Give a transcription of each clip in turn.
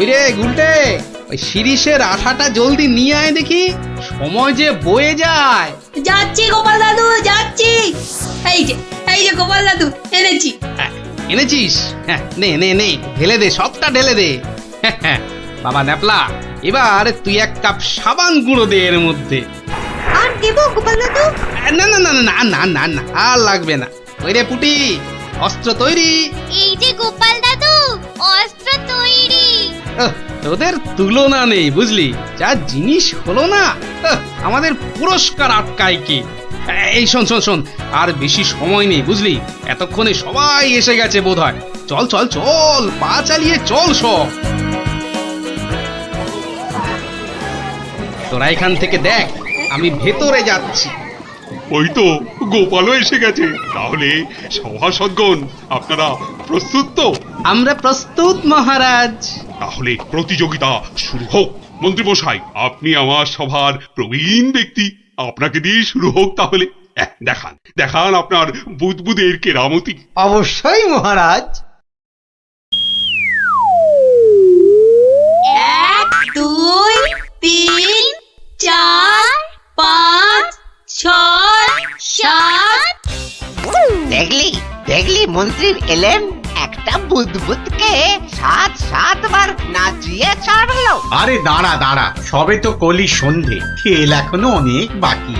ওই রে গুলটে, ওই শিরিষের আঠাটা জলদি নিয়ে আয় দেখি, সময় যে বয়ে যায়। যাচ্ছি গোপাল দাদু, যাচ্ছি। এই যে গোপাল দাদু, এনেছি। এনেছিস? হ্যাঁ, নে নে নে, ঢেলে দে, সবটা ঢেলে দে। বাবা ন্যাপলা, এবার তুই এক কাপ সাবান গুঁড়ো দে এর মধ্যে। আর দেব গোপাল দাদু? না না না না না না না, আর লাগবে না। ওই রে পুটি, অস্ত্র তৈরি। এই যে গোপাল দাদু, অস্ত্র তৈরি। তোদের তুলনা নেই বুঝলি, যা জিনিস হলো না, আমাদের পুরস্কার আটকায় কি। এই শোন শোন শোন, আর বেশি সময় নেই বুঝলি, এতক্ষণে সবাই এসে গেছে বোধহয়। চল চল চল, পা চালিয়ে চল সব। তোরা এখান থেকে দেখ, আমি ভেতরে যাচ্ছি। ওই তো গোপালও এসে গেছে। তাহলে সভাসদগণ, আপনারা প্রস্তুত তো? আমরা প্রস্তুত মহারাজ। তাহলে প্রতিযোগিতা শুরু হোক। মন্ত্রী মশাই, আপনি আমার সভার প্রবীণ ব্যক্তি, আপনাকে দিয়ে শুরু হোক তাহলে। দেখান দেখান আপনার বুদবুদের কেরামতি। অবশ্যই মহারাজ। 1 2 3 4 5 6 7। দেখলি দেখলি মন্ত্রী এলেন, একটা বুদবুদকে 7-7 নাচিয়ে ছাড়লো। আরে দাঁড়া দাঁড়া, সবে তো কলি সন্ধে, খেল এখনো অনেক বাকি।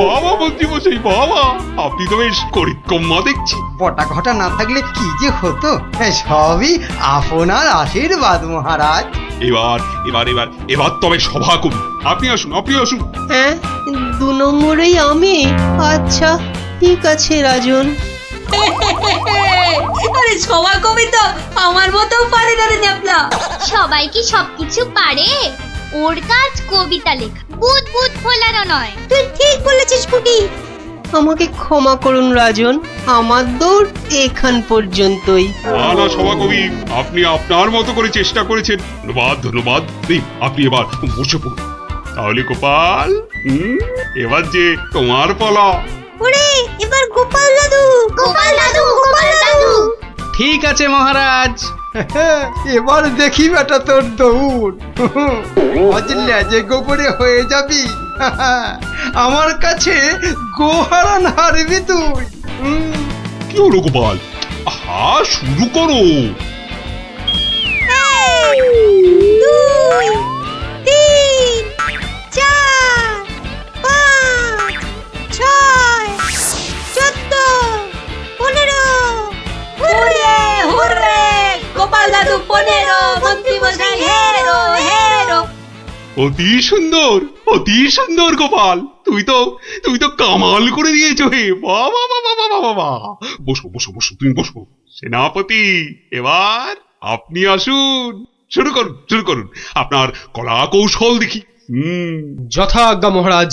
বাবা মন্ত্রী মশাই, বাবা আপনি তো বেশ করিতকম্মা দেখছি। পটা ঘটা না থাকলে কি যে হতো, সবই আপনার আশীর্বাদ মহারাজ। এবার এবার এবার এবার তবে সভা করুন। আপনি আসুন, আপনি আসুন। হ্যাঁ, 2 নম্বরেই আমি। আচ্ছা ঠিক আছে রাজন। আরে সভা কবি তো আমার মতো পারে না রে ন্যাপলা। সবাই কি সবকিছু পারে? ওর কাজ কবিতা লেখা, বুদবুদ ফোলানো নয়। তুই ঠিক বলেছিস পুটি। আমাকে ক্ষমা করুন রাজন, আমার দৌড় এখান পর্যন্তই। না সভাকবি, আপনি আপনার মতো করে চেষ্টা করেছেন, ধন্যবাদ ধন্যবাদ। আপনি এবার বসে পড়ুন। তাহলে গোপাল, এবার যে তোমার পালা। ওরে এবার গোপাল দাদু। গোপাল দাদু, গোপাল দাদু। ঠিক আছে মহারাজ। এবার দেখি বেটা তোর দৌড়, বুঝলে যে গোবরে হয়ে যাবি। আমার কাছে গোহারান হারবি তুই। কি হলো গোপাল? আহা, শুরু করো। 2 3 4 5 6 14 15। হুররে হুররে, গোপাল দাদু 15, মন্ত্রী মশাই হেরো হেরো। অতি সুন্দর গোপাল, তুমি তো কামাল করে দিয়েছো হে। বাবা বাবা বাবা বাবা, বসো বসো বসো, তুমি বসো। সেনাপতি, এবার আপনি আসুন, শুরু করুন আপনার কলা কৌশল দেখি। যথা আজ্ঞা মহারাজ।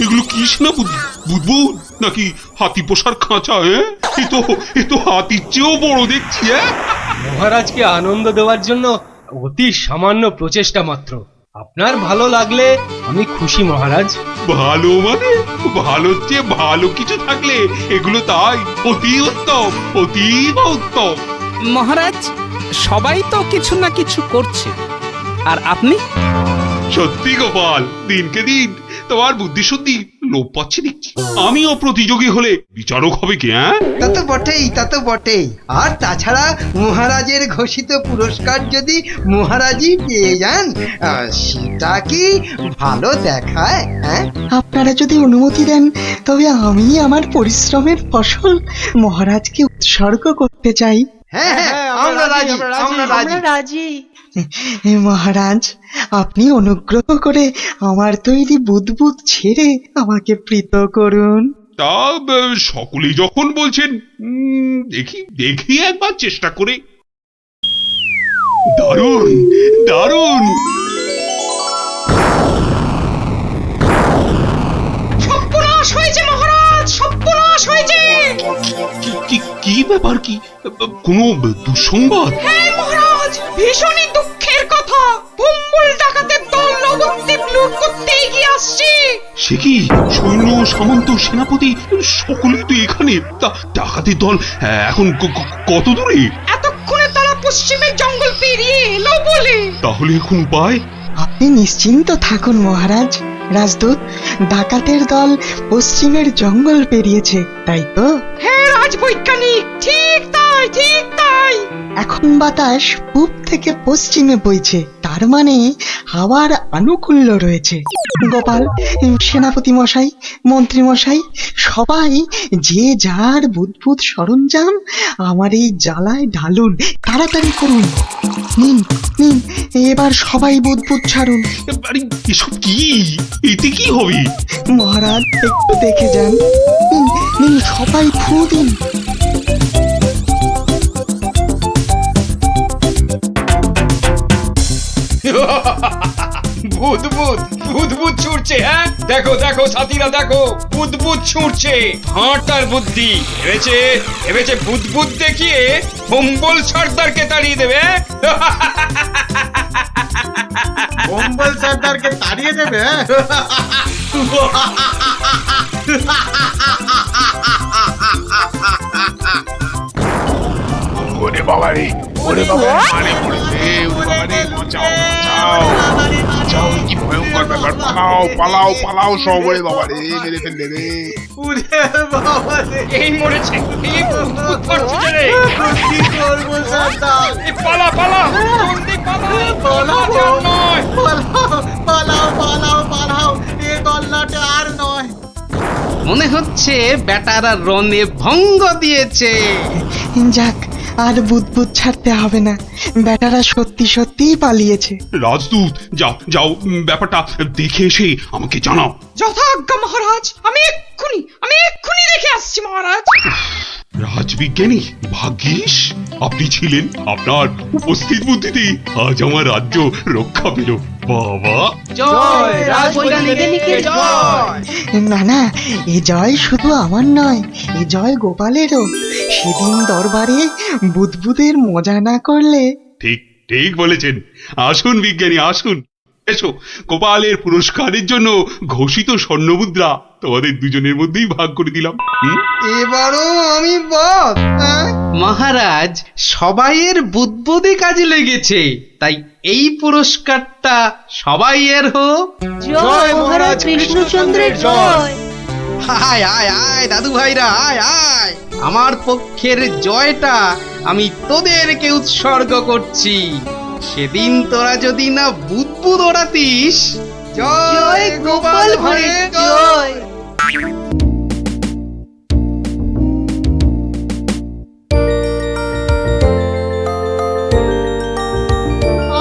এগুলো কি সেনাপতি? বুদবুদ নাকি হাতি পোষার খাঁচা? এ তো হাতির চেয়েও বড় দেখছি। মহারাজকে আনন্দ দেওয়ার জন্য অতি সামান্য প্রচেষ্টা মাত্র। আপনার ভালো লাগলে আমি খুশি মহারাজ। ভালো মানে? ভালোর চেয়ে ভালো কিছু থাকলে এগুলো তাই অতি উত্তম, অতীব উত্তম। মহারাজ, সবাই তো কিছু না কিছু করছে, আর আপনি? সত্যি গোপাল, দিনকে দিন তোমার বুদ্ধি শুদ্ধি লোপ পাচ্ছে দেখছি। আমিও প্রতিযোগী হলে বিচারক হবে কি? তা তো বটেই। আর তাছাড়া মহারাজের ঘোষিত পুরস্কার যদি মহারাজই পেয়ে যান, সেটা কি ভালো দেখায়? আপনারা যদি অনুমতি দেন, তবে আমি আমার পরিশ্রমের ফসল মহারাজকে উৎসর্গ করতে চাই। হ্যাঁ, আমরা রাজি। মহারাজ, আপনি অনুগ্রহ করে আমার তৈরি বুদবুদ ছেড়ে আমাকে প্রীত করুন। তা সকলেই যখন বলছেন, দেখি একবার চেষ্টা করে। দারুণ দারুণ। সর্বনাশ হয়েছে মহারাজ, সর্বনাশ হয়েছে। কি ব্যাপার? কি কোনো দুঃসংবাদ? হ্যাঁ মহারাজ, ভীষণই দুঃখের কথা। ভুম্বুল ডাকাতের দল নবদ্বীপ লুট করতে এগিয়ে আসছে। সে কি সৈন্য সামন্ত সেনাপতি সকলে তো এখানে? ডাকাতের দল এখন কত দূরে? এতক্ষণে তারা পশ্চিমের জঙ্গল পেরিয়ে এলো বলে। তাহলে এখন উপায়? আপনি নিশ্চিন্ত থাকুন মহারাজ। রাজদূত, ডাকাতের দল পশ্চিমের জঙ্গল পেরিয়েছে, তাই তো? হ্যাঁ রাজবৈজ্ঞানিক, ঠিক তাই, ঠিক তাই। এখন বাতাস পূব থেকে পশ্চিমে বইছে, তার মানে হাওয়ার আনুকূল্য রয়েছে। গোপাল, সেনাপতি মশাই, মন্ত্রী মশাই, সবাই যে যার বুদ্বুদ সরঞ্জাম আমার এই জ্বালায় ঢালুন, তাড়াতাড়ি করুন। নিন নিন, এবার সবাই বুদ্বুদ ছাড়ুন। আরে এসব কি? এতে কি হবে? মহারাজ একটু দেখে যান। নিন নিন, সবাই ফু দিন। বুদবুদ বুদবুদ ছুটছে। হ্যাঁ দেখো দেখো সাথীরা, দেখো বুদবুদ ছুটছে। হাঁটার বুদ্ধি ভেবেছে, ভেবেছে বুদবুদ দেখিয়ে কম্বল সর্দারকে তাড়িয়ে দেবে। কম্বল সর্দারকে তাড়িয়ে দেবে? ওরে বাবা রে, ওরে বাবা, মানে পড়েছে, ওরে বাবা রে, বাঁচাও বাঁচাও বাঁচাও, কি ভয়ঙ্কর ব্যাপার! পালাও পালাও পালাও সব! ওরে বাবা রে, মেরে ফেললে রে! উরে বাবা রে, এই মরেছে, এই বুদবুদ করছে রে। কি করবো সর্দার? এই পালা পালা, জলদি পালা, পালাও, বাঁচার নয়। পালাও পালাও পালাও পালাও, এ গল্লাটা আর নয়। মনে হচ্ছে বেটারা রনে ভঙ্গ দিয়েছে। যাক, আর বুদ্বুদ ছাড়তে হবে না, বেটারা সত্যি সত্যিই পালিয়েছে। রাজদূত, যাও যাও, ব্যাপারটা দেখে এসে আমাকে জানাও। যথাজ্ঞা মহারাজ, আমি এক্ষুনি দেখে আসছি মহারাজ। রাজবিজ্ঞানী, ভাগ্যিস আপনি ছিলেন। আপনার উপস্থিত বুদ্ধিতে আজ আমার রাজ্য রক্ষা পেল। বাবা! জয় রাজবৈজ্ঞানিকের জয়। না না, এ জয় শুধু আমার নয়, এ জয় গোপালেরও। সেদিন দরবারে বুদবুদের মজা না করলে। ঠিক ঠিক বলেছেন। আসুন বিজ্ঞানী, আসুন। এসো, গোপালের পুরস্কারের জন্য ঘোষিত স্বর্ণমুদ্রা তোমাদের দুজনের মধ্যেই ভাগ করে দিলাম। এবারও আমি বাদ। মহারাজ, সবাইয়ের বুদ্বুদে কাজে লেগেছে, তাই এই পুরস্কারটা সবাই এর হোক। জয় মহারাজ কৃষ্ণচন্দ্রের জয়। আয় আয় আয় দাদু ভাইরা, আয় আয়। আমার পক্ষের জয়টা আমি তোদেরকে উৎসর্গ করছি। সেদিন তোরা যদি না বুদ্বুদ ওড়াতিস। জয় গোপাল ভাঁড়ের জয়।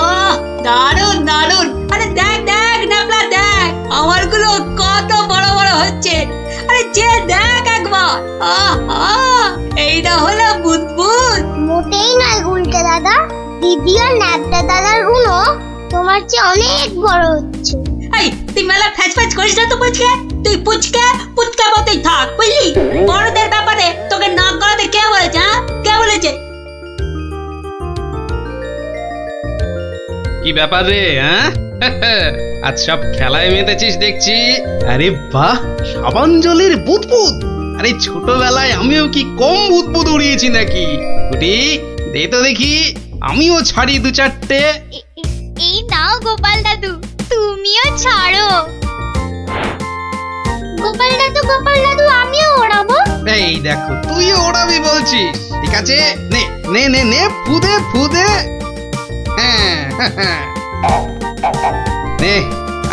আহ, দারুণ দারুণ। আরে দেখ দেখ নাপলা, দেখ আমারগুলো কত বড় বড় হচ্ছে। আরে যে দেখ একবার। এইটা হলো বুদবুদ। মোটেই নয় গুলটে দাদা, দিদি আর ন্যাপটা দাদার উনো তোমার চেয়ে অনেক বড় হচ্ছে। এই তুই মেলা ফ্যাচ ফ্যাচ করিস না তো পুচকে। তুই পুচকা মতোই থাক, বুঝলি? বড়দের ব্যাপারে তোকে নাক গলাতে কে বলেছে? হ্যাঁ, কে বলেছে? কি ব্যাপার রে? হ্যাঁ, আজ সব খেলায় মেতেছিস দেখছি। আরে বাহ, সাবাঞ্জলির বুদবুদ। আরে ছোটবেলায় আমিও কি কম বুদবুদ উড়িয়েছি নাকি? কুটি, দে তো দেখি, আমিও ছাড়ি দু চারটে। এই নাও গোপাল দাদু, তুমিও ছাড়ো। গোপাল দাদু আমিও ওড়াবো। এই দেখো, তুইও ওড়াবি বলছিস? ঠিক আছে, নে নে নে নে, ফুদে ফুদে। হ্যাঁ, নে,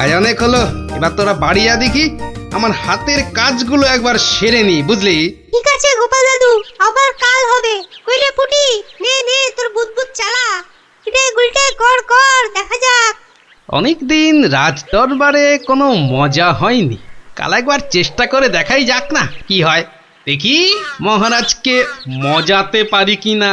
আজ অনেক হলো, এবার তোরা বাড়ি যা দেখি। আমার হাতের কাজগুলো একবার সেরে নি, বুঝলি? ঠিক আছে গোপাল দাদু, আবার কাল হবে। কইলে পুটি, নে নে তোর বুদবুদ চালা। কিরে গুলটে, কর কর, দেখা যাক। অনেকদিন রাজ দরবারে কোনো মজা হয়নি, কাল একবার চেষ্টা করে দেখাই যাক না কি হয়। দেখি মহারাজকে মজাতে পারি কিনা।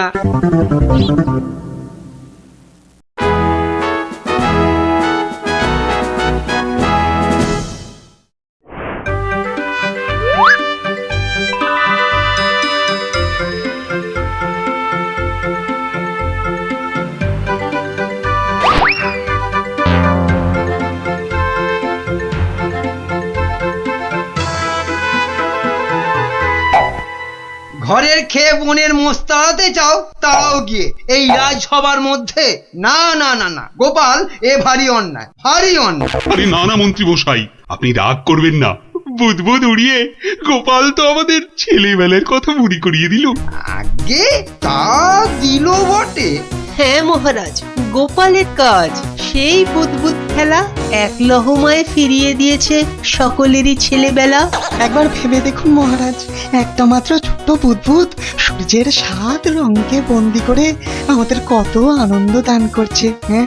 ঘরের খেয়ে বোনের মোষ তাড়াতে চাও, তাও গিয়ে এই রাজসভার মধ্যে। না না না না গোপাল, এ ভারী অন্যায়, ভারী অন্যায়। আরে না না মন্ত্রী মশাই, আপনি রাগ করবেন না। বুদবুদ উড়িয়ে গোপাল তো আমাদের ছেলেবেলার কথা মনে করিয়ে দিল। আগে তা দিল বটে। হ্যাঁ মহারাজ, গোপালের কাজ সেই বুদবুদ খেলা এক লহমায় ফিরিয়ে দিয়েছে সকলেরই ছেলেবেলা। একবার ভেবে দেখুন মহারাজ, একটা মাত্র ছোট্ট বুদবুদ সূর্যের 7 রঙকে বন্দি করে আমাদের কত আনন্দ দান করছে। হ্যাঁ,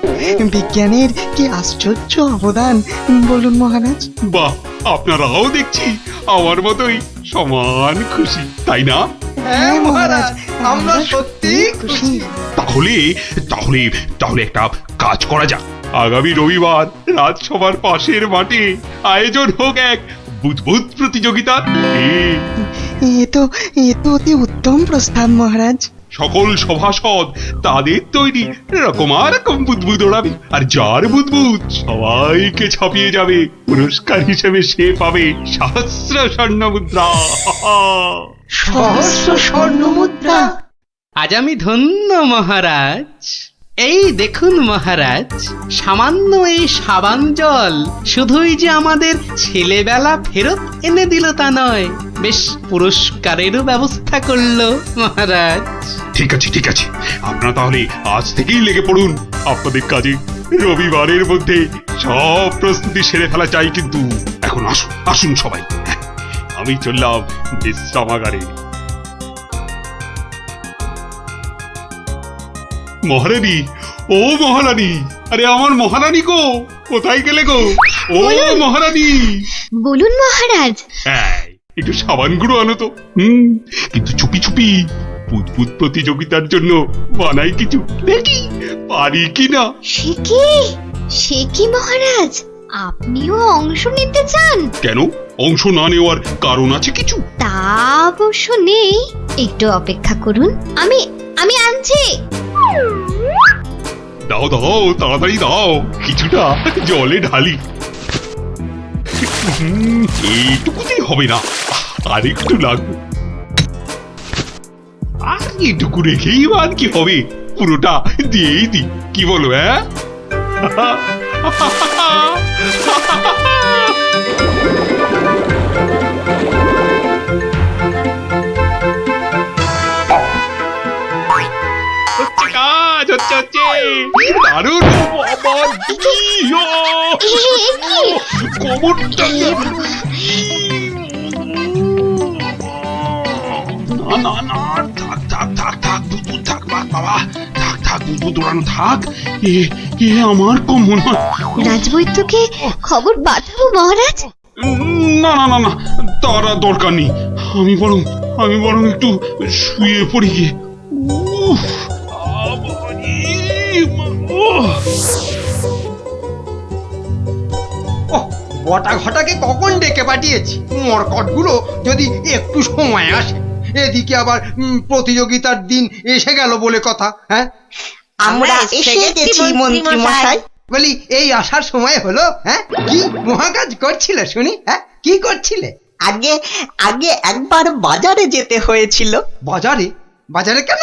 বিজ্ঞানের কি আশ্চর্য অবদান বলুন মহারাজ। বাহ, আপনারাও দেখছি আমার মতোই সমান খুশি, তাই না? হ্যাঁ মহারাজ, আমরা সত্যি খুশি। তাহলে তাহলে তাহলে একটা কাজ করা যাক। আগামী রবিবার রাজসভার পাশের মাঠে আয়োজন হোক এক বুদবুদ প্রতিযোগিতা। এ তো অতি উত্তম প্রস্তাব মহারাজ। সকল সভাসদ তাদের তৈরি রকম বুদবুদ ওড়াবে, আর যার বুদবুদ সবাইকে ছাপিয়ে যাবে, পুরস্কার হিসেবে সে পাবে সহস্র স্বর্ণ মুদ্রা। সহস্র স্বর্ণ মুদ্রা। আজ আমি ধন্য মহারাজ। এই দেখুন মহারাজ, সামান্য এই সাবান জল শুধুই যে আমাদের ছেলেবেলা ফেরত এনে দিল তা নয়, বেশ পুরস্কারেরও ব্যবস্থা করলো মহারাজ। ঠিক আছে ঠিক আছে, আপনারা তাহলে আজ থেকেই লেগে পড়ুন আপনাদের কাজে। রবিবারের মধ্যে সব প্রস্তুতি সেরে ফেলা চাই কিন্তু। এখন আসুন আসুন সবাই, আমি চললাম বিশ্রামাগারে। মহারানী, ও মহারানী, আরে আমার মহারানী গো, কোথায় গেলে গো? ও মহারানী, বলুন মহারাজ। একটু সাবান গুঁড়ো আনো তো। কিন্তু চুপি চুপি, বুদবুদ প্রতিযোগিতার জন্য বানাই কিছু, দেখি পারি কিনা। সে কি মহারাজ, আপনিও অংশ নিতে চান? কেন, অংশ না নেওয়ার কারণ আছে কিছু? তা অবশ্য নেই, একটু অপেক্ষা করুন, আমি আনছি। দাও দাও, তাড়াতাড়ি দাও, কিছুটা জলে ঢালি। এইটুকুতেই হবে না, আর একটু লাগবে। আর এটুকু রেখেই বাদ কি হবে, পুরোটা দিয়েই দি, কি বলো? হ্যাঁ, কাজ হচ্ছে হচ্ছে দারুণ। কোমরটা না না, থাক থাক থাক থাক, বুদবুদ থাক বাবা, থাক থাক, বুদবুদ দৌড়ানো থাক। এ আমার কোমর। রাজবৈদ্যকে খবর পাঠাবো মহারাজ? না না না না, তার দরকার নেই। আমি বরং একটু শুয়ে পড়ি গিয়ে। বটা ঘটাকে কখন ডেকে পাঠিয়েছি, মরকটগুলো যদি একটু সময় আসে। এদিকে আবার প্রতিযোগিতার দিন এসে গেল বলে কথা। হ্যাঁ, আমরা এসে গেছি মন্ত্রী মশাই। বলি এই আসার সময় হলো? হ্যাঁ, কি মহাকাজ করছিলে শুনি? হ্যাঁ, কি করছিলে? আগে একবার বাজারে যেতে হয়েছিল। বাজারে? বাজারে কেন?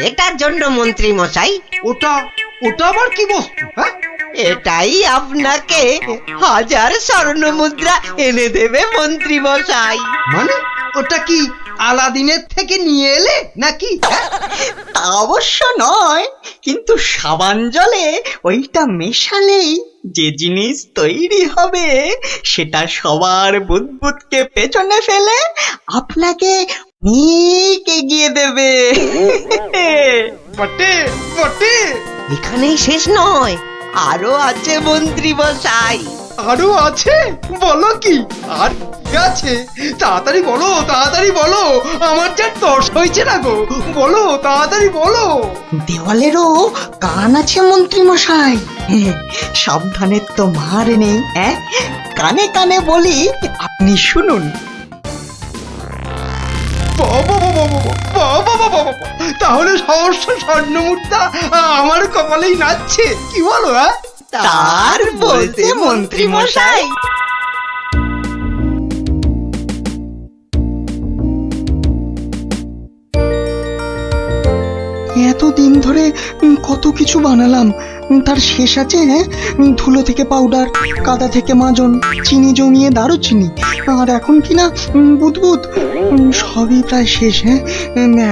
এটার জন্য মন্ত্রী মশাই। ওটা আবার কি বস্তু? হ্যাঁ, এটাই আপনাকে 1000 স্বর্ণ মুদ্রা এনে দেবে মন্ত্রী মশাই। মানে ওটা কি আলাদিনের থেকে নিয়ে এলে নাকি? তা অবশ্য নয়, কিন্তু সাবান জলে ওইটা মেশালেই যে জিনিস তৈরি হবে সেটা সবার বুদবুদকে পেছনে ফেলে আপনাকে অনেক এগিয়ে দেবে। বটে বটে, এখানেই শেষ নয়, আরো আছে মন্ত্রী মশাই। আরো আছে? বলো কি আর আছে? তাড়াতাড়ি বলো, তাড়াতাড়ি বলো, আমার যা তর্স হয়েছে না গো, বলো তাড়াতাড়ি বলো। দেওয়ালেরও কান আছে মন্ত্রী মশাই। সাবধানের তো মার নেই। কানে কানে বলি, আপনি শুনুন। তাহলে সহস্র স্বর্ণ মুদ্রা আমার কপালেই নাচছে, কি বলো? হ্যাঁ, তার বলতে মন্ত্রী মশাই। এতদিন ধরে কত কিছু বানালাম, তার শেষ আছে? হ্যাঁ, ধুলো থেকে পাউডার, কাদা থেকে মাজন, চিনি জমিয়ে দারুচিনি, আর এখন কি না বুদবুদ, সবই প্রায় শেষ। হ্যাঁ,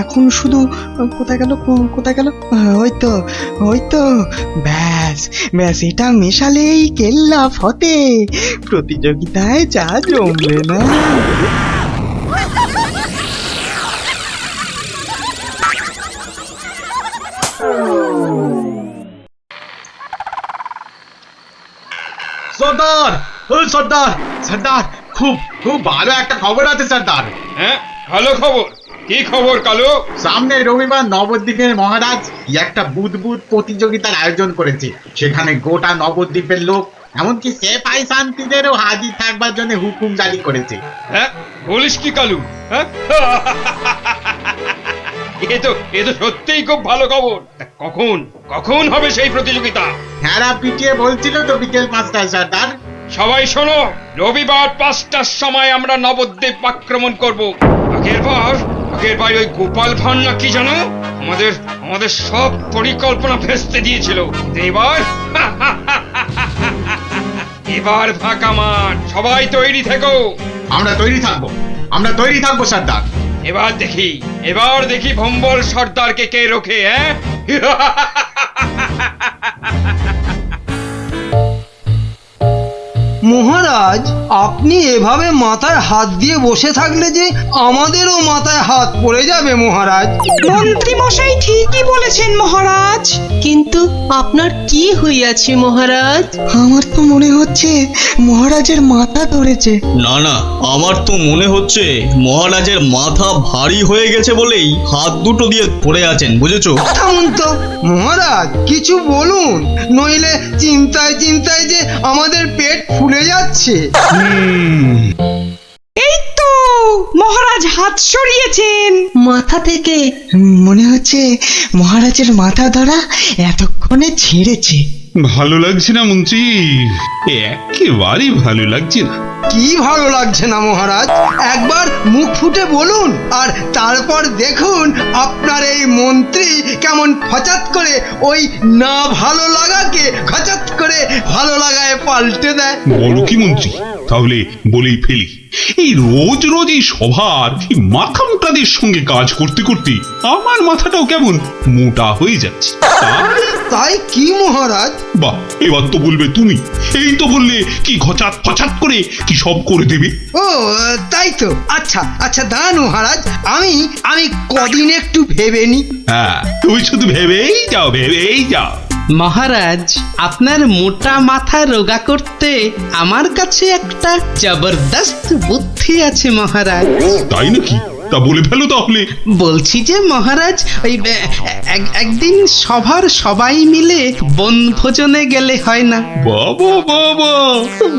এখন শুধু কোথায় গেল, কোথায় গেল? ওই তো ব্যাস ব্যাস, এটা মেশালেই কেল্লা ফতে, প্রতিযোগিতায় যা জমবে না। সর্দার, ও সর্দার, সর্দার, খুব খুব ভালো একটা খবর আছে সর্দার। হ্যাঁ, ভালো খবর। কি খবর কালু? সামনে রবিবার নবদ্বীপের মহারাজ একটা বুদবুদ প্রতিযোগিতার আয়োজন করেছে। সেখানে গোটা নবদ্বীপের লোক, এমনকি সেপাই শান্তিদেরও হাজির থাকবার জন্য হুকুম জারি করেছে। হ্যাঁ, বলিস কি কালু? হ্যাঁ, এ তো সত্যিই খুব ভালো খবর। তা কখন কখন হবে সেই প্রতিযোগিতা? হ্যাঁ, পিটিয়ে বলছিল তো বিকেল 5টায় সর্দার। সবাই শোনো, রবিবার 5টার সময় আমরা নবদ্বীপ আক্রমণ করব। আগের বার ওই গোপাল ভাঁড় না কি জানো, আমাদের সব পরিকল্পনা ভেস্তে দিয়েছিল। এবার ফাঁকা মাঠ, সবাই তৈরি থেকো। আমরা তৈরি থাকবো সর্দার। এবার দেখি ভম্বল সর্দারকে কে রোখে। হ্যাঁ, মহারাজ, আপনি এভাবে মাথায় হাত দিয়ে বসে থাকলে যে আমাদেরও মাথায় হাত পড়ে যাবে মহারাজ। মন্ত্রী মশাই ঠিকই বলেছেন মহারাজ। কিন্তু আপনার কি হইয়াছে মহারাজ? আমার তো মনে হচ্ছে মহারাজের মাথা ধরেছে। না না, আমার তো মনে হচ্ছে মহারাজের মাথা ভারী হয়ে গেছে বলেই হাত দুটো দিয়ে পড়ে আছেন, বুঝেছো? থামুন তো মহারাজ, কিছু বলুন, নইলে চিন্তায় চিন্তায় যে আমাদের পেট ফুলে যাচ্ছে। এই তো মহারাজ হাত সরিয়েছেন মাথা থেকে। মনে হচ্ছে মহারাজের মাথা ধরা এতক্ষণে ছেড়েছে। ভালো লাগছে না মন্ত্রী, একেবারেই ভালো লাগছে না। কি ভালো লাগছে না মহারাজ? একবার মুখ ফুটে বলুন, আর তারপর দেখুন আপনার এই মন্ত্রী কেমন ফচাত করে ওই না ভালো লাগাকে খচাত করে ভালো লাগায় পাল্টে দেয়। বলো কি মন্ত্রী, তাহলে বলেই ফেলি। এই রোজ রোজ এই সভার এই মাথা মোটাদের সঙ্গে কাজ করতে করতে আমার মাথাটাও কেমন মোটা হয়ে যাচ্ছে। তাই কি মহারাজ? বাহ, এবার তো বলবে তুমি। এই তো বললে কি ঘচাত ফচাত করে কি সব করে দেবে। ও তাই তো। আচ্ছা আচ্ছা, দাঁড়ান মহারাজ, আমি কদিন একটু ভেবে নি। হ্যাঁ, তুমি শুধু ভেবেই যাও। মহারাজ, আপনার মোটা মাথা রোগা করতে আমার কাছে একটা জবরদস্ত বুদ্ধি আছে মহারাজ। তাই নাকি? তা বলে ফেলো তাহলে। বলছি যে মহারাজ, ওই একদিন সভার সবাই মিলে বনভোজনে গেলে হয় না? বাবা বাবা,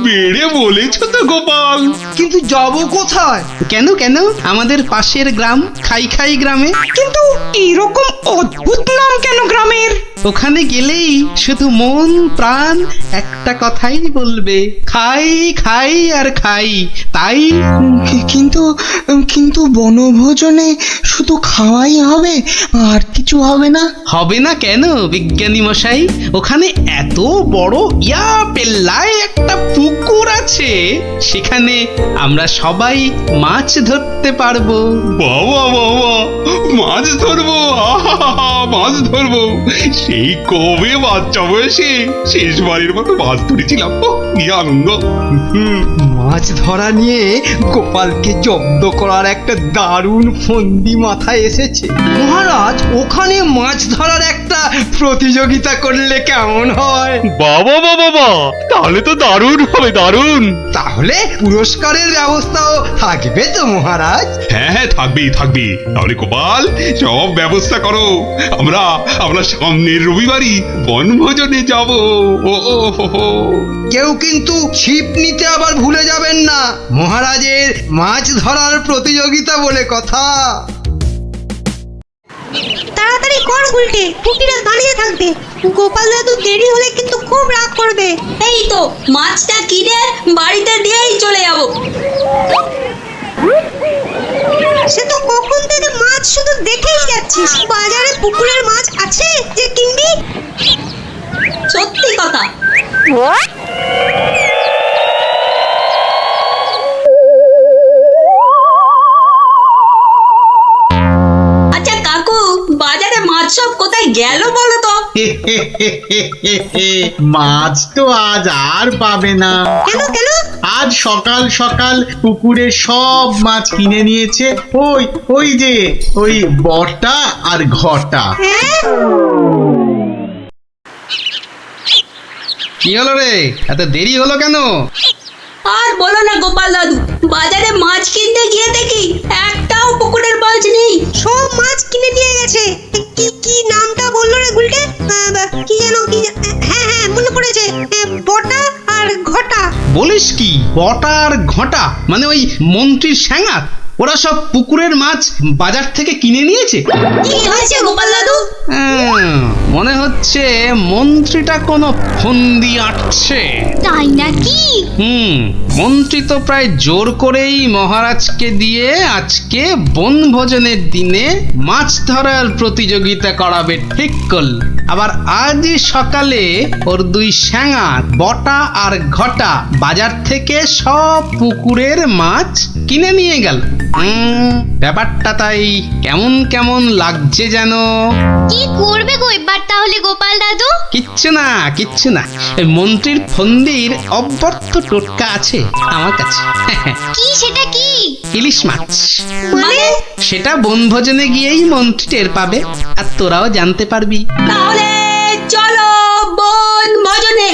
বেড়ে বলেছো তো গোপাল। কিন্তু যাব কোথায়? কেন আমাদের পাশের গ্রাম খাই গ্রামে। কিন্তু এরকম অদ্ভুত নাম কেন গ্রামের? ওখানে গেলেই শুধু মন প্রাণ একটা কথাই বলবে, খাই আর খাই। তাই কিন্তু বনভোজনে শুধু খাওয়াই হবে, আর কিছু হবে না? হবে না কেন বিজ্ঞানী মশাই? ওখানে এত বড় পেল্লায় একটা পুকুর আছে, সেখানে আমরা সবাই মাছ ধরতে পারবো। বাবা বাবা, মাছ ধরবো, মাছ ধরবো। সেই কবে বাচ্চা বয়সে শেষবারের মতো মাছ ধরেছিলাম, কি আনন্দ। মাছ ধরা নিয়ে গোপালকে জব্দ করার একটা দারুণ ফন্দি মাথায় এসেছে। মহারাজ, ওখানে মাছ ধরার একটা প্রতিযোগিতা করলে কেমন হয়? বাবা বাবা, তাহলে তো দারুণ হবে, দারুণ। তাহলে পুরস্কারের ব্যবস্থাও থাকবে তো মহারাজ? হ্যাঁ, থাকবে। তাহলে গোপাল, সব ব্যবস্থা করো। আমরা সামনের রবিবারই বনভোজনে যাব। কেউ কিন্তু ছিপ নিতে আবার ভুলে যাবেন না, মহারাজের মাছ ধরার প্রতিযোগিতা বলে কথা। তাড়াতাড়ি কর গুলটে, পুটিরা দাঁড়িয়ে থাকবে। গোপাল দাদু দেরি হলে কিন্তু খুব রাগ করবে। এই তো মাছটা কিনে বাড়িতে দিয়েই চলে যাবো। সে তো কখন থেকে মাছ শুধু দেখেই কোথায় যাচ্ছিস? বাজারে পুকুরের মাছ আছে যে কিনবি? সত্যি কথা। আচ্ছা কাকু, বাজারে মাছ সব কোথায় গেল বলো তো? মাছ তো আজ আর পাবে না। কেন কেন? আজ সকাল সকাল পুকুরে সব মাছ কিনে নিয়েছে ওই ওই যে ওই বটা আর ঘটা। হ্যাঁ? কি হলো রে, এত দেরি হলো কেন? আর বলো না গোপাল দাদু, বাজারে মাছ কিনতে গিয়ে দেখি একটাও পুকুরের মাছ নেই। সব মাছ কিনে নিয়ে গেছে। কি কি নামটা বললো রে গুলটে? কি যেন হ্যাঁ হ্যাঁ মনে পড়েছে, বটা আর ঘটা। বলিস কি, বটা আর ঘটা মানে ওই মন্ত্রীর স্যাঙাত? ওরা সব পুকুরের মাছ বাজার থেকে কিনে নিয়েছে। কি হয়েছে গোপাল দাদু? মনে হচ্ছে মন্ত্রীটা কোনো ফন্দি আটছে। তাই নাকি? মন্ত্রী তো প্রায় জোর করেই মহারাজকে দিয়ে আজকে বনভোজনের দিনে মাছ ধরার প্রতিযোগিতা করাবে ঠিক করল। আবার আজ সকালে ওর দুই স্যাঙাত বটা আর ঘটা বাজার থেকে সব পুকুরের মাছ কিনে নিয়ে গেল। ব্যাপারটা তাই কেমন কেমন লাগছে যেন। কি করবে গো এবার তাহলে গোপাল দাদু? কিচ্ছু না কিচ্ছু না, মন্ত্রীর ফন্দির অব্যর্থ টোটকা আছে আমার কাছে। কি সেটা কি? ইলিশ মাছ। মানে? সেটা বনভোজনে গিয়েই মন্ত্রী টের পাবে, আর তোরাও জানতে পারবি। তাহলে চলো বনভোজনে।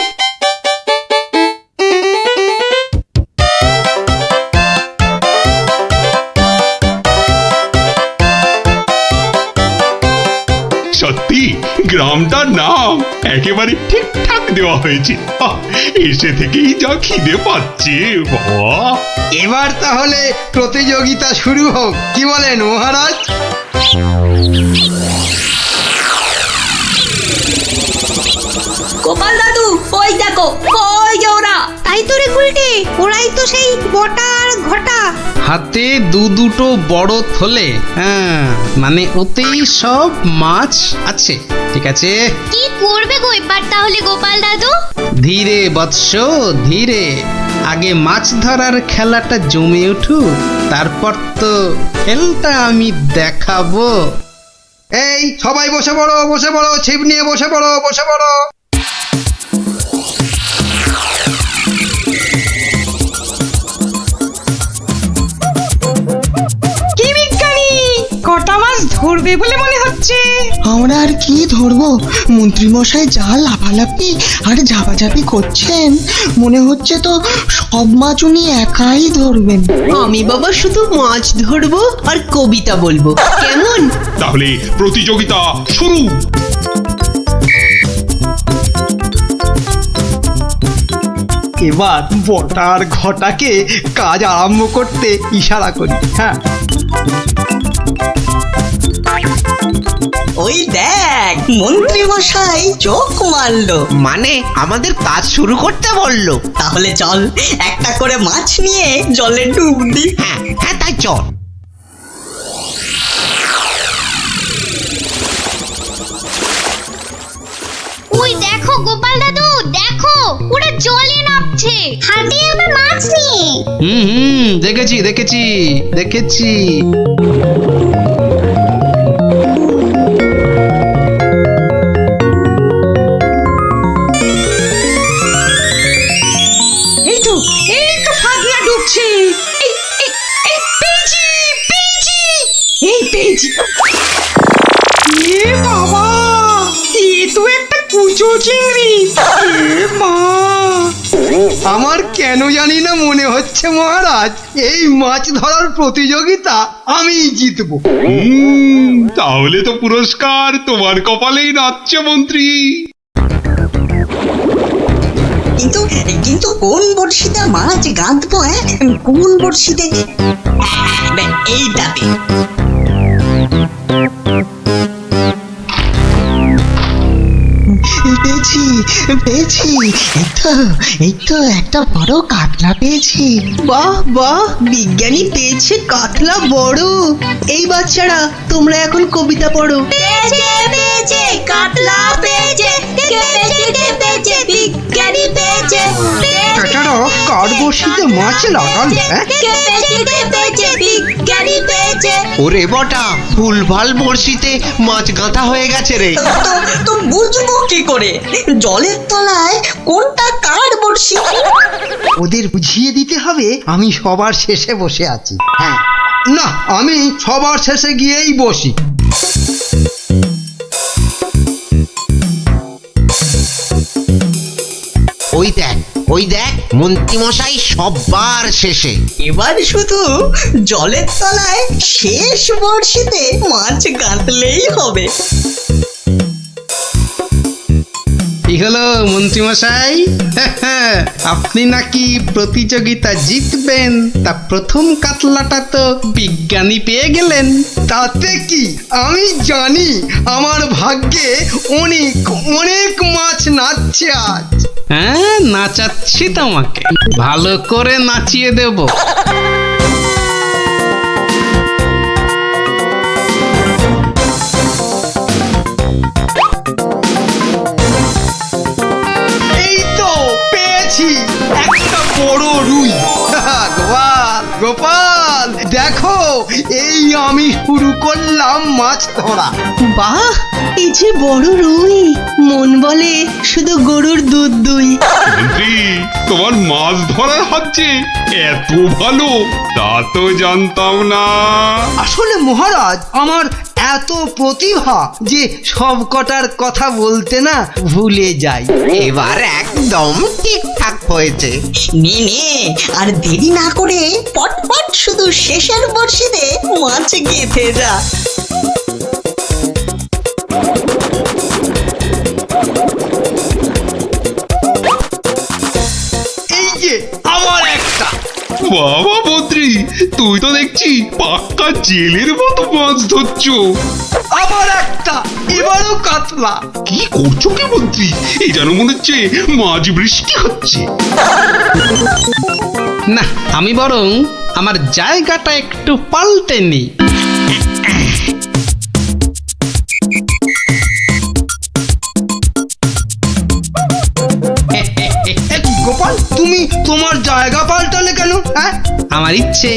সত্যি গ্রামটার নাম একেবারে ঠিকঠাক দেওয়া হয়েছে। এসে থেকেই যা খিদে পাচ্ছে বাবা। এবার তাহলে প্রতিযোগিতা শুরু হোক, কি বলেন মহারাজ? গোপাল দাদু ওই দেখো, ওই যে ওরা। তাই তো রে গুলটে, ওরাই তো সেই বটা আর ঘটা। হাতে দুটো বড় থলে, মানে ওতেই সব মাছ আছে। ঠিক আছে, কি করবে গো এবার তাহলে গোপাল দাদু? ধীরে বৎস ধীরে, আগে মাছ ধরার খেলাটা জমে উঠুক, তারপর তো খেলটা আমি দেখাবো। এই সবাই বসে পড়ো, বসে পড়ো, ছিপ নিয়ে বসে পড়ো, বসে পড়ো। কি বিজ্ঞানী, কটা মাছ ধরবে বলে মনে হচ্ছে? আমরা আর কি ধরবো, মন্ত্রী মশাই যা লাফালাফি আর ঝাপাঝাপি করছেন, মনে হচ্ছে তো সব মাছ উনি একাই ধরবেন। আমি বাবা শুধু মাছ ধরবো আর কবিতা বলবো, কেমন? তাহলে প্রতিযোগিতা শুরু। এবার বটা আর ঘটাকে কাজ আরম্ভ করতে ইশারা করি। হ্যাঁ, ওই দেখ মন্ত্রী মশাই চোখ মারলো, মানে আমাদের কাজ শুরু করতে বললো। তাহলে চল একটা করে মাছ নিয়ে জলে ডুব দি। হ্যাঁ হ্যাঁ, তাই চল। ওই দেখো গোপাল দাদু, দেখো ওরা জলে নামছে হাতে আবার মাছ নিয়ে। দেখেছি দেখেছি দেখেছি। এই তো ফাগলা ডুবছে। এই পেয়েছি পেয়েছি, এই পেয়েছি। এ বাবা, এ তো একটা কুচো চিংড়ি। এ মা, আমার কেন জানি না মনে হচ্ছে মহারাজ এই মাছ ধরার প্রতিযোগিতা আমি জিতবো। তাহলে তো পুরস্কার তোমার কপালেই নাচছে মন্ত্রী। কিন্তু কিন্তু কোন বড়শিতে মাছ গাঁথবো? কোন বড়শিতে? এইটাতে। পেয়েছি পেয়েছি। এই তো একটা বড় কাতলা পেয়েছি। বাহ বাহ, বিজ্ঞানী পেয়েছে কাতলা বড়। এই বাচ্চারা, তোমরা এখন কবিতা পড়ো। পেয়েছে পেয়েছে কাতলা পেয়েছে, কে পেয়েছে কে পেয়েছে, বিজ্ঞানী পেয়েছে। বেটারা কার বড়শিতে মাছ লাগাল? হ্যাঁ, কে পেয়েছে কে পেয়েছে, বিজ্ঞানী পেয়েছে। ওরে বটা, ভুলভাল বড়শিতে মাছ গাঁথা হয়ে গেছে রে। তো বুঝবো কি করে জলের তলায় কোনটা কার বড়শি? ওদের বুঝিয়ে দিতে হবে আমি সবার শেষে বসে আছি। হ্যাঁ, না, আমি সবার শেষে গিয়েই বসি। ওই দেখ মন্ত্রীমশাই সবার শেষে। এবার শুধু জলের তলায় শেষ বড়শিতে মাছ গাঁথলেই হবে। কি হলো মন্ত্রীমশাই? আপনি নাকি প্রতিযোগিতা জিতবেন, তা প্রথম কাতলাটা তো বিজ্ঞানী পেয়ে গেলেন। তাতে কি, আমি জানি আমার ভাগ্যে অনেক অনেক মাছ নাচছে আজ। হ্যাঁ, নাচাচ্ছি তোমাকে, ভালো করে নাচিয়ে দেব। এই তো পেয়েছি একটা বড় রুই। গোপাল গোপাল, দেখো এই আমি শুরু করলাম মাছ ধরা। বাহ, এই যে বড় রুই, মন বলে শুধু গরুর দুধ দুই। মন্ত্রী, তোমার মাছ ধরার হাত যে এত ভালো তা তো জানতাম না। আসলে মহারাজ, আমার এত প্রতিভা যে সব কটার কথা বলতে না ভুলে যাই। এবার একদম ঠিকঠাক হয়েছে। নে নে, আর দেরি না করে পটপট শুধু শেষের বড়শিতে মাছ গেঁথে যা। এই যে আমার একটা। বাবা মন্ত্রী, তুই তো দেখছি পাক্কা জেলের মতো মাছ ধরছো। আবার একটা, এবারও কাতলা। কি করছো কি মন্ত্রী? এই যেন মনে হচ্ছে মাছ বৃষ্টি হচ্ছে। না, আমি বরং আমার জায়গাটা একটু পাল্টে নিই। গোপাল, তুমি তোমার জায়গা পাল্টালে কেন? হ্যাঁ, আমার ইচ্ছে।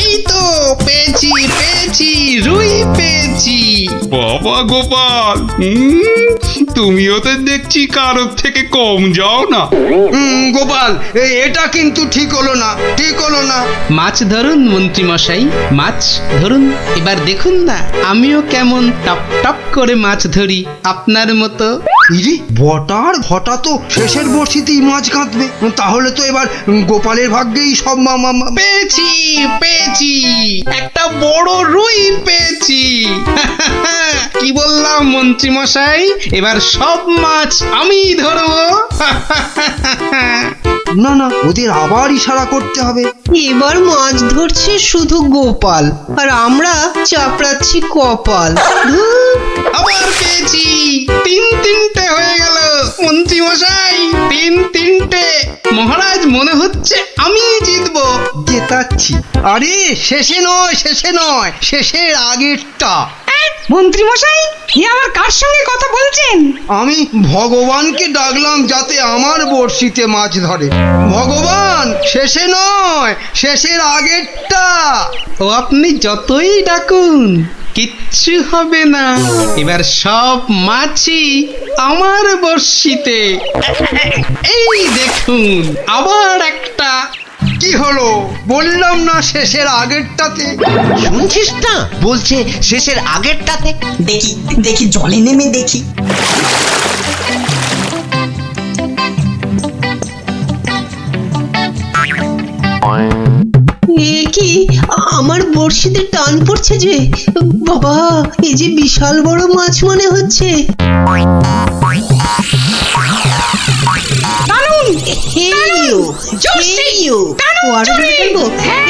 এই তো পেয়েছি পেয়েছি, রুই পেয়েছি। বাবা গোপাল, তুমিও তো দেখছি কারোর থেকে কম যাও না। গোপাল, এটা কিন্তু ঠিক হলো না, ঠিক হলো না। মাছ ধরুন মন্ত্রী মশাই, মাছ ধরুন। এবার দেখুন না আমিও কেমন টপ টপ করে মাছ ধরি আপনার মতো। ইরে, বটার ঘটা তো শেষের বড়শিতেই মাছ কাঁদবে। তাহলে তো এবার গোপালের ভাগ্যেই সব পেয়েছি পেয়েছি, একটা বড় রুই পেয়েছি। কি বললাম মন্ত্রী মশাই, এবার সব মাছ আমি ধরবো। না না, ওদের আবার ইশারা করতে হবে। এবার মাছ ধরছে শুধু গোপাল, আর আমরা চাপড়াচ্ছি কপাল। আবার পেয়েছি, তিনটে হয়ে গেল মন্ত্রী মশাই, তিনটে। মহারাজ, মনে হচ্ছে আমি জিতবো। জেতাচ্ছি। আরে শেষে নয়, শেষের আগেরটা। মন্ত্রী মশাই, এ আবার কার সঙ্গে কথা বলছেন? আমি ভগবানকে ডাকলাম যাতে আমার বড়শিতে মাছ ধরে। ভগবান, শেষে নয়, শেষের আগেরটা। ও আপনি যতই ডাকুন কিচ্ছু হবে না, এবার সব মাছই আমার বড়শিতে। এই দেখুন, আবার একটা। কি হলো? বললাম না শেষের আগেরটাতে। শুনছিস না, বলছে শেষের আগেরটাতে। দেখি দেখি, জলে নেমে দেখি। এ কি, আমার বড়শিতে টান পড়ছে যে। বাবা, এই যে বিশাল বড় মাছ মনে হচ্ছে।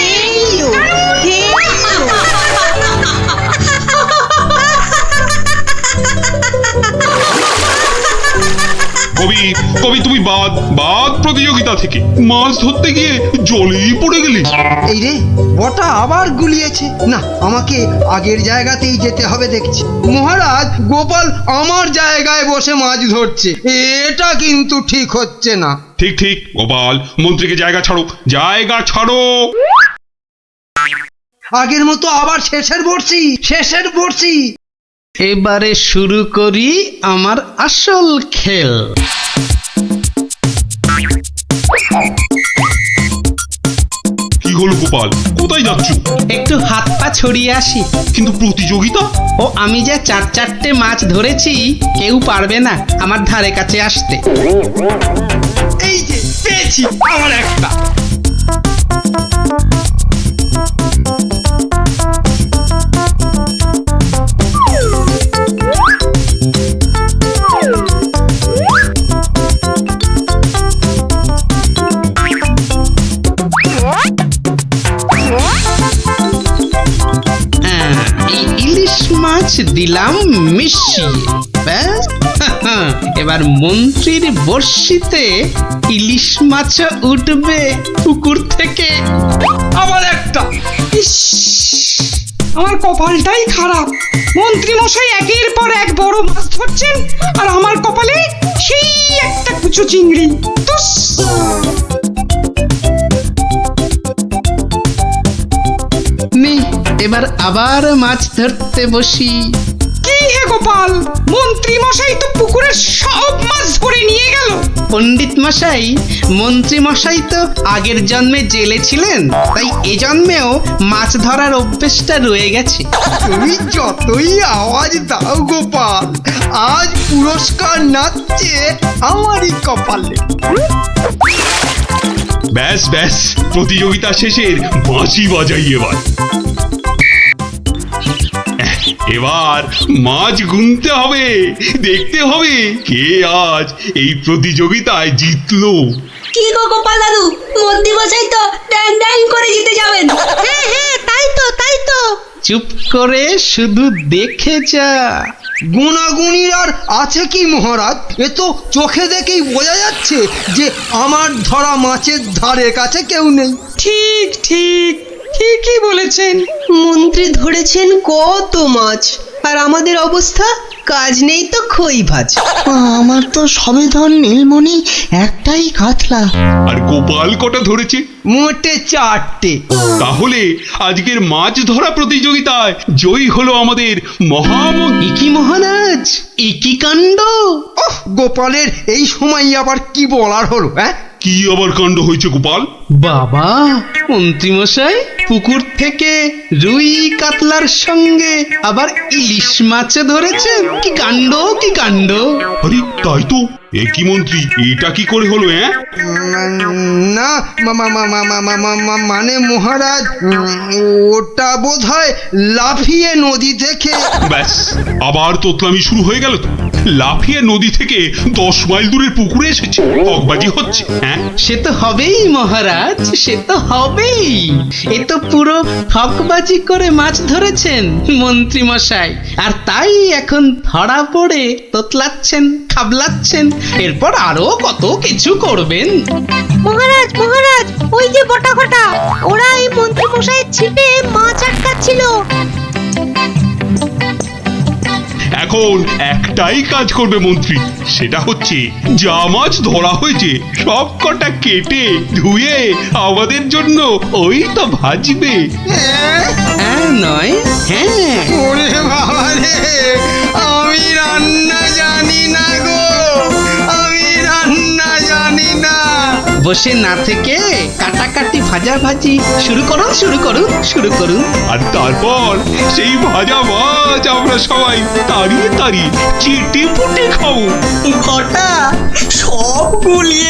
এই কবি তুমি বাদ বাদ প্রতিযোগিতা থেকে মাছ ধরতে গিয়ে জলেই পড়ে গেলি। এই রে বটা আবার গুলিয়েছে। না, আমাকে আগের জায়গাতেই যেতে হবে দেখছি। মহারাজ, গোপাল আমার জায়গায় বসে মাছ ধরছে, এটা কিন্তু ঠিক হচ্ছে না। ঠিক ঠিক গোপাল, মন্ত্রীকে জায়গা ছাড়ো, জায়গা ছাড়ো। আগের মতো আবার শেষের বড়শি। এবারে শুরু করি আমার আসল খেল। কি হলো গোপাল, কোথায় যাচ্ছ? একটু হাত পা ছড়িয়ে আসি। কিন্তু প্রতিযোগিতা? ও আমি যে চারটে মাছ ধরেছি, কেউ পারবে না আমার ধারে কাছে আসতে। এই যে পেয়েছি আমার একটা। এই ইলিশ মাছ দিলাম মিশিয়ে, ব্যাস। এবার মন্ত্রীর বড়শিতে ইলিশ মাছ উঠবে পুকুর থেকে। আবার একটা। ইস, আমার কপালটাই খারাপ। মন্ত্রী মশাই একের পর এক বড় মাছ ধরছেন, আর আমার কপালে সেই একটা কুচো চিংড়ি। তুস! নে, এবার আবার মাছ ধরতে বসি। কি হে গোপাল, মন্ত্রী মশাই তো পুকুরের সব মাছ ধরে নিয়ে গেল। পণ্ডিত মশাই, মন্ত্রী মশাই তো আগের জন্মে জেলে ছিলেন, তাই এ জন্মেও মাছ ধরার অভ্যেসটা রয়ে গেছে। তুমি যতই আওয়াজ দাও গোপাল, আজ পুরস্কার নাচছে আমারই কপালে। ব্যাস ব্যাস, প্রতিযোগিতা শেষের বাঁশি বাজাই এবার। এবার মাছ গুনতে হবে, দেখতে হবে কে আজ এই প্রতিযোগিতায় জিতলো। কি গো গোপাল দাদু, মন্ত্রী মশাই তো ড্যাং ড্যাং করে জিতে যাবেন। হ্যাঁ, তাই তো। চুপ করে শুধু দেখে যা। গুণাগুণির আর আছে কি মহারাজ? এ তো চোখে দেখেই বোঝা যাচ্ছে যে আমার ধরা মাছের ধারে কাছে কেউ নেই। ঠিক ঠিকই বলেছেন। মন্ত্রী ধরেছেন কত মাছ, আর আমাদের অবস্থা কাজ নেই তো খই ভাজ। আমার তো সবে ধর নীলমণি একটাই কাতলা। আর গোপাল কটা ধরেছে? মোটে 4টে। তাহলে আজকের মাছ ধরা প্রতিযোগিতায় জয়ী হলো আমাদের মহামন্ত্রী। কি মহারাজ, কি কাণ্ড! গোপালের এই সময় আবার কি বলার হলো? কি আবার কাণ্ড হয়েছে গোপাল? বাবা, মন্ত্রী মশাই পুকুর থেকে রুই কাতলার সঙ্গে আবার ইলিশ মাছ ধরেছেন। কি কাণ্ড! আরে তাই তো, কি মন্ত্রী, এটা কি করে হলো? না, মানে মহারাজ, ওটা বোধহয় লাফিয়ে নদী থেকে। ব্যাস, আবার তোতলামি শুরু হয়ে গেল তো। লাফিয়ে নদী থেকে 10 মাইল দূরের পুকুরে এসেছে, ঠকবাজি হচ্ছে। সে তো হবেই মহারাজ, সে তো হবেই। এ তো পুরো ঠকবাজি করে মাছ ধরেছেন মন্ত্রী মশাই, আর তাই এখন ধরা পড়ে তোতলাচ্ছেন, খাবলাচ্ছেন। এরপর আরো কত কিছু করবেন। মহারাজ, ওই যে বটা কটা, ওরা এই মন্ত্রী মশাইয়ের ছিপে মাছ আটকাচ্ছিল। এখন একটাই কাজ করবে মন্ত্রী, সেটা হচ্ছে যা মাছ ধরা হয়েছে সব কটা কেটে ধুয়ে আমাদের জন্য ওই তো ভাজবে। নয়, হ্যাঁ। ওরে বাবা রে, আমি রান্না জানি না গো, আমি রান্না জানি না। বসে না থেকে কাটাকাটি ভাজাভাজি শুরু করুন। আর তারপর সেই ভাজা মাছ আমরা সবাই তাড়িয়ে চেটে পুটে খাবো। ঘটা সব গুলিয়ে